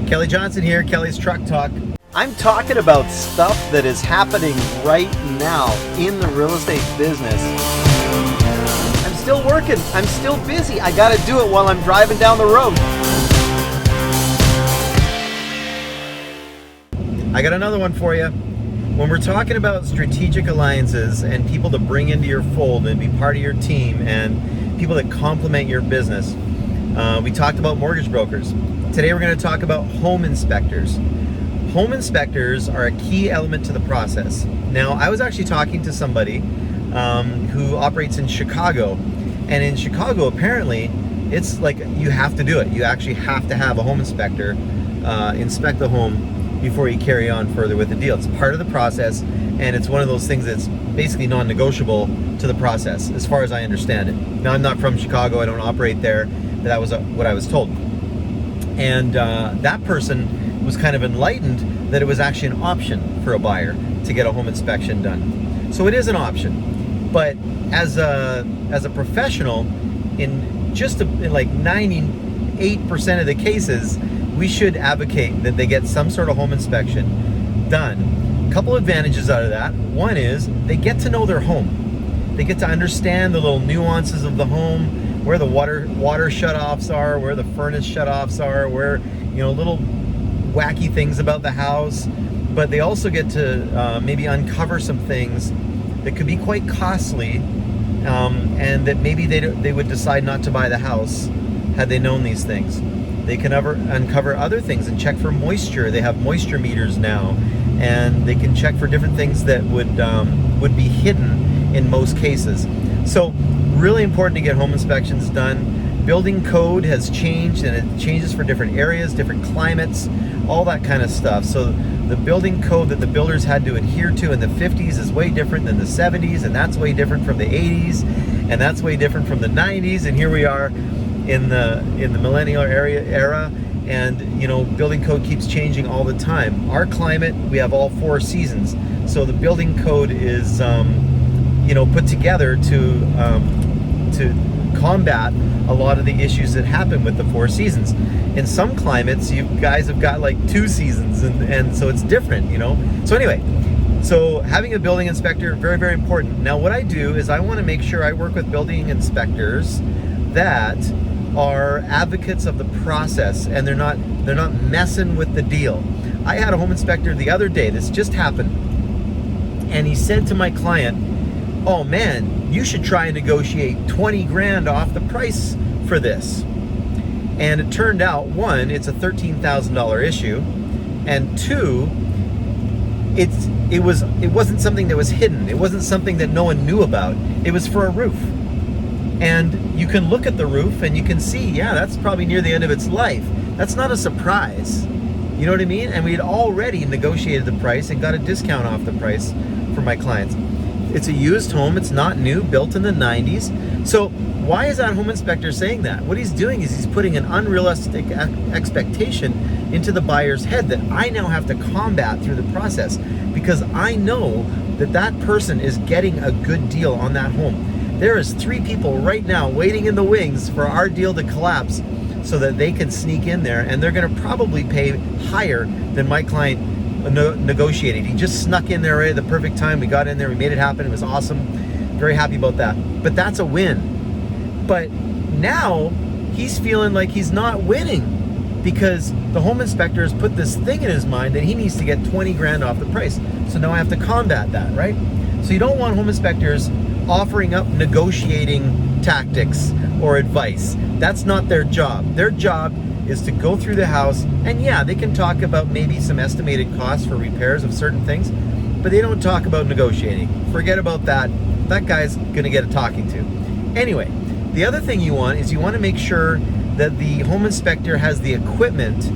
Kelly Johnson here, Kelly's Truck Talk. I'm talking about stuff that is happening right now in the real estate business. I'm still working, I'm still busy. I gotta do it while I'm driving down the road. I got another one for you. When we're talking about strategic alliances and people to bring into your fold and be part of your team and people that complement your business, we talked about mortgage brokers. Today we're going to talk about home inspectors. Home inspectors are a key element to the process. Now, I was actually talking to somebody who operates in Chicago, and in Chicago apparently it's like you have to do it. You actually have to have a home inspector inspect the home before you carry on further with the deal. It's part of the process, and it's one of those things that's basically non-negotiable to the process, as far as I understand it. Now, I'm not from Chicago, I don't operate there, but that was what I was told. And that person was kind of enlightened that it was actually an option for a buyer to get a home inspection done. So it is an option, but as a professional, in like 98% of the cases, we should advocate that they get some sort of home inspection done. A couple advantages out of that. One is they get to know their home. They get to understand the little nuances of the home, where the water shutoffs are, where the furnace shutoffs are, where, you know, little wacky things about the house. But they also get to maybe uncover some things that could be quite costly, and that maybe they would decide not to buy the house had they known these things. They can uncover other things and check for moisture. They have moisture meters now, and they can check for different things that would be hidden in most cases. So really important to get home inspections done. Building code has changed, and it changes for different areas, different climates, all that kind of stuff. So the building code that the builders had to adhere to in the 50s is way different than the 70s, and that's way different from the 80s, and that's way different from the 90s, and here we are in the millennial era, and you know, building code keeps changing all the time. Our climate, we have all 4 seasons, so the building code is put together to combat a lot of the issues that happen with the 4 seasons. In some climates, you guys have got like 2 seasons, and so it's different, you know. So anyway, so having a building inspector, very, very important. Now what I do is I want to make sure I work with building inspectors that are advocates of the process, and they're not messing with the deal. I had a home inspector the other day, this just happened, and he said to my client, "Oh man, you should try and negotiate 20 grand off the price for this." And it turned out, one, it's a $13,000 issue, and two, it wasn't something that was hidden. It wasn't something that no one knew about. It was for a roof. And you can look at the roof and you can see, yeah, that's probably near the end of its life. That's not a surprise. You know what I mean? And we had already negotiated the price and got a discount off the price for my clients. It's a used home, it's not new, built in the 90s. So why is that home inspector saying that? What he's doing is he's putting an unrealistic expectation into the buyer's head that I now have to combat through the process, because I know that that person is getting a good deal on that home. There is 3 people right now waiting in the wings for our deal to collapse so that they can sneak in there, and they're going to probably pay higher than my client negotiated. He just snuck in there right at the perfect time. We got in there, we made it happen. It was awesome. Very happy about that. But that's a win. But now he's feeling like he's not winning because the home inspector has put this thing in his mind that he needs to get 20 grand off the price. So now I have to combat that, right? So you don't want home inspectors offering up negotiating tactics or advice. That's not their job. Their job is to go through the house, and yeah, they can talk about maybe some estimated costs for repairs of certain things, but they don't talk about negotiating. Forget about that. That guy's gonna get a talking to. Anyway, the other thing you want is you want to make sure that the home inspector has the equipment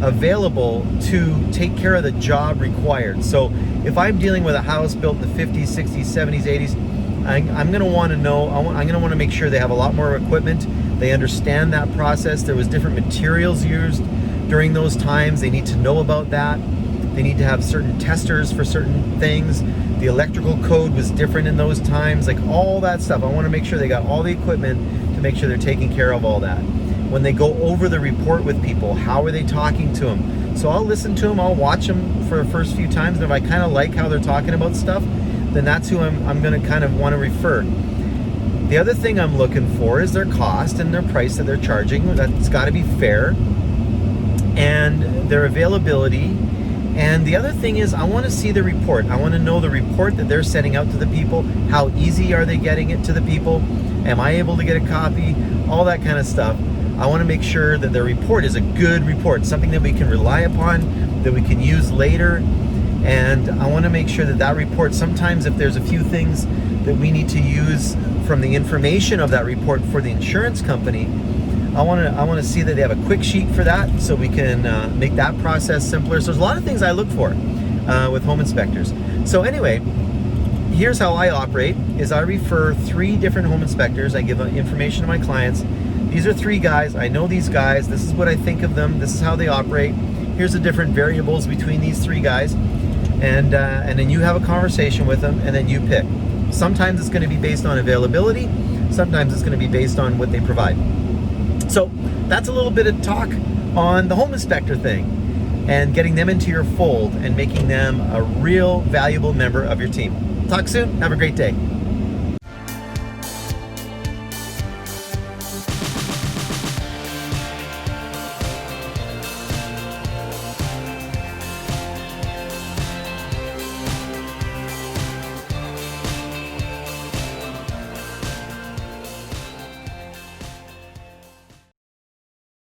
available to take care of the job required. So if I'm dealing with a house built in the 50s, 60s, 70s, 80s, I'm going to want to know, I'm going to want to make sure they have a lot more equipment. They understand that process. There was different materials used during those times. They need to know about that. They need to have certain testers for certain things. The electrical code was different in those times, like all that stuff. I want to make sure they got all the equipment to make sure they're taking care of all that. when they go over the report with people, how are they talking to them? So I'll listen to them, I'll watch them for the first few times, and if I kind of like how they're talking about stuff, then that's who I'm going to kind of want to refer. The other thing I'm looking for is their cost and their price that they're charging. That's got to be fair, and their availability. And the other thing is I want to see the report. I want to know the report that they're sending out to the people. How easy are they getting it to the people? Am I able to get a copy? All that kind of stuff. I want to make sure that their report is a good report, something that we can rely upon, that we can use later. And I want to make sure that that report, sometimes if there's a few things that we need to use from the information of that report for the insurance company, I want to see that they have a quick sheet for that, so we can make that process simpler. So there's a lot of things I look for with home inspectors. So anyway, here's how I operate: is I refer 3 different home inspectors. I give information to my clients. These are 3 guys. I know these guys. This is what I think of them. This is how they operate. Here's the different variables between these 3 guys, and then you have a conversation with them, and then you pick. Sometimes it's going to be based on availability. Sometimes it's going to be based on what they provide. So that's a little bit of talk on the home inspector thing and getting them into your fold and making them a real valuable member of your team. Talk soon. Have a great day.